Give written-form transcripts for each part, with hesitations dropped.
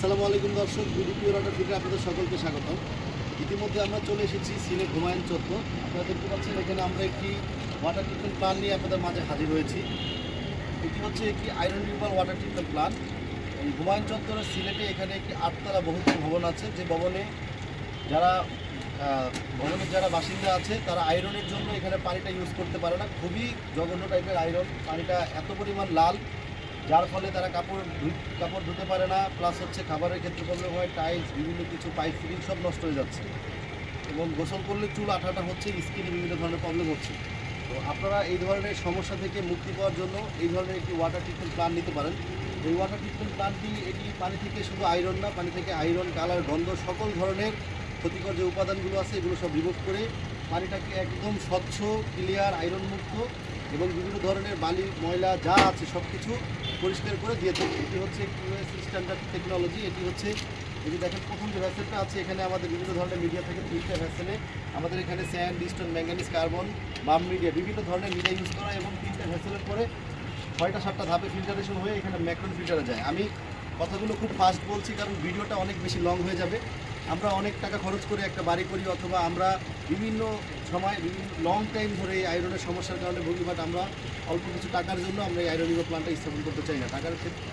আসসালামু আলাইকুম দর্শক, বিডিপিও রাডার থেকে আপনাদের সকলকে স্বাগতম। ইতিমধ্যে আমরা চলে এসেছি সিলেট হুমায়ুন চত্বর। আপনারা দেখতে পাচ্ছেন এখানে আমরা একটি ওয়াটার ট্রিটমেন্ট প্ল্যান নিয়ে আপনাদের মাঝে হাজির হয়েছি। এটি হচ্ছে একটি iron removal water treatment plan. এই হুমায়ুন চত্বরের সিলেটে এখানে একটি 8তলা বহুতল ভবন আছে, যে ভবনে ভবনের যারা বাসিন্দা আছে তারা আয়রনের জন্য এখানে পানিটা ইউজ করতে পারে না। খুবই জঘন্য টাইপের আয়রন, পানিটা এত পরিমাণ লাল, যার ফলে তারা কাপড় ধুতে পারে না। প্লাস হচ্ছে খাবারের ক্ষেত্রে প্রবলেম হয়, টাইলস, বিভিন্ন কিছু পাইপ ফিটিং সব নষ্ট হয়ে যাচ্ছে, এবং গোসল করলে চুল আঠাটা হচ্ছে, স্কিনে বিভিন্ন ধরনের প্রবলেম হচ্ছে। তো আপনারা এই ধরনের সমস্যা থেকে মুক্তি পাওয়ার জন্য এই ধরনের একটি ওয়াটার ট্রিটমেন্ট প্ল্যান নিতে পারেন। এই ওয়াটার ট্রিটমেন্ট প্ল্যানটি এটি পানি থেকে শুধু আয়রন না, পানি থেকে আয়রন, কালার, গন্ধ, সকল ধরনের ক্ষতিকর যে উপাদানগুলো আছে এগুলো সব রিমুভ করে পানিটাকে একদম স্বচ্ছ, ক্লিয়ার, আয়রন মুক্ত এবং বিভিন্ন ধরনের বালি, ময়লা যা আছে সব কিছু পরিষ্কার করে দিয়ে থাকে। এটি হচ্ছে ইউএসএ স্ট্যান্ডার্ড টেকনোলজি। এটি হচ্ছে, যদি দেখেন প্রথম যে ভ্যাসেলটা আছে এখানে আমাদের বিভিন্ন ধরনের মিডিয়া থাকে। 3টা ভ্যাসেলে আমাদের এখানে স্যান্ড, স্টোন, ম্যাঙ্গানিজ, কার্বন, বাম মিডিয়া, বিভিন্ন ধরনের মিডিয়া ইউজ করা, এবং 3টা ভ্যাসেলের পরে 6টা-7টা ধাপে ফিল্টারেশন হয়ে এখানে ম্যাক্রন ফিল্টারে যায়। আমি কথাগুলো খুব ফাস্ট বলছি কারণ ভিডিওটা অনেক বেশি লং হয়ে যাবে। আমরা অনেক টাকা খরচ করে একটা বাড়ি করি, অথবা আমরা বিভিন্ন সময় লং টাইম ধরে এই আয়রনের সমস্যার কারণে ভুগি, বাট আমরা অল্প কিছু টাকার জন্য আমরা এই আয়রন রিমুভাল প্ল্যানটা স্থাপন করতে চাই না। টাকার ক্ষেত্রে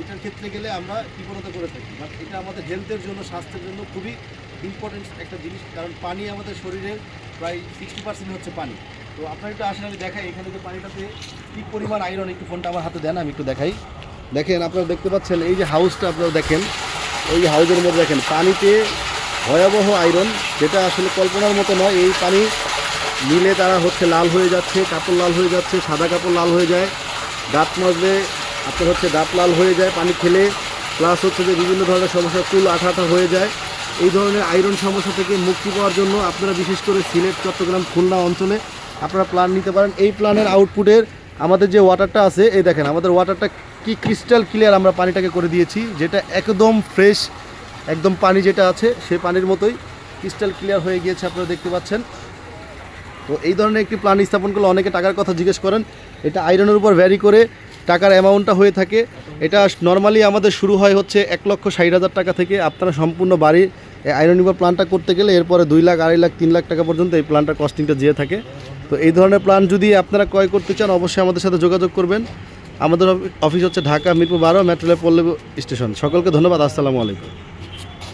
এটার ক্ষেত্রে গেলে আমরা বিপদে করে থাকি, বাট এটা আমাদের হেলথের জন্য, স্বাস্থ্যের জন্য খুবই ইম্পর্টেন্ট একটা জিনিস, কারণ পানি আমাদের শরীরের প্রায় 60% হচ্ছে পানি। তো আপনার একটু আসেন, আমি দেখাই এখানে যে পানিটাতে কী পরিমাণ আয়রন। একটু ফোনটা আমার হাতে দেন, আমি একটু দেখাই। দেখেন, আপনারা দেখতে পাচ্ছেন এই যে হাউসটা, আপনারা দেখেন এই হাউসের মধ্যে দেখেন পানিতে ভয়াবহ আয়রন, যেটা আসলে কল্পনার মতো নয়। এই পানি মিলে তারা হচ্ছে লাল হয়ে যাচ্ছে, কাপড় লাল হয়ে যাচ্ছে, সাদা কাপড় লাল হয়ে যায়, দাঁত মাজলে আপনার হচ্ছে দাঁত লাল হয়ে যায় পানি খেলে। প্লাস হচ্ছে যে বিভিন্ন ধরনের সমস্যা, চুল আঠা হয়ে যায়। এই ধরনের আয়রন সমস্যা থেকে মুক্তি পাওয়ার জন্য আপনারা বিশেষ করে সিলেট, চট্টগ্রাম, খুলনা অঞ্চলে আপনারা প্ল্যান নিতে পারেন। এই প্ল্যানের আউটপুটের আমাদের যে ওয়াটারটা আছে, এই দেখেন আমাদের ওয়াটারটা কি ক্রিস্টাল ক্লিয়ার আমরা পানিটাকে করে দিয়েছি, যেটা একদম ফ্রেশ, একদম পানি যেটা আছে সেই পানির মতোই ক্রিস্টাল ক্লিয়ার হয়ে গিয়েছে, আপনারা দেখতে পাচ্ছেন। তো এই ধরনের একটি প্ল্যান স্থাপন করলে অনেকে টাকার কথা জিজ্ঞেস করেন, এটা আয়রনের উপর ভ্যারি করে টাকার অ্যামাউন্টটা হয়ে থাকে। এটা নর্মালি আমাদের শুরু হয় হচ্ছে 1,60,000 টাকা থেকে। আপনারা সম্পূর্ণ বাড়ি আয়রন রিমুভাল প্ল্যানটা করতে গেলে এরপরে 2 লাখ, 2.5 লাখ, 3 লাখ টাকা পর্যন্ত এই প্ল্যানটার কস্টিংটা যেয়ে থাকে। তো এই ধরনের প্ল্যান যদি আপনারা ক্রয় করতে চান অবশ্যই আমাদের সাথে যোগাযোগ করবেন। আমাদের অফিস হচ্ছে Dhaka Mirpur 12 metro rail Pallabi station. সকলকে ধন্যবাদ। আসসালামু আলাইকুম।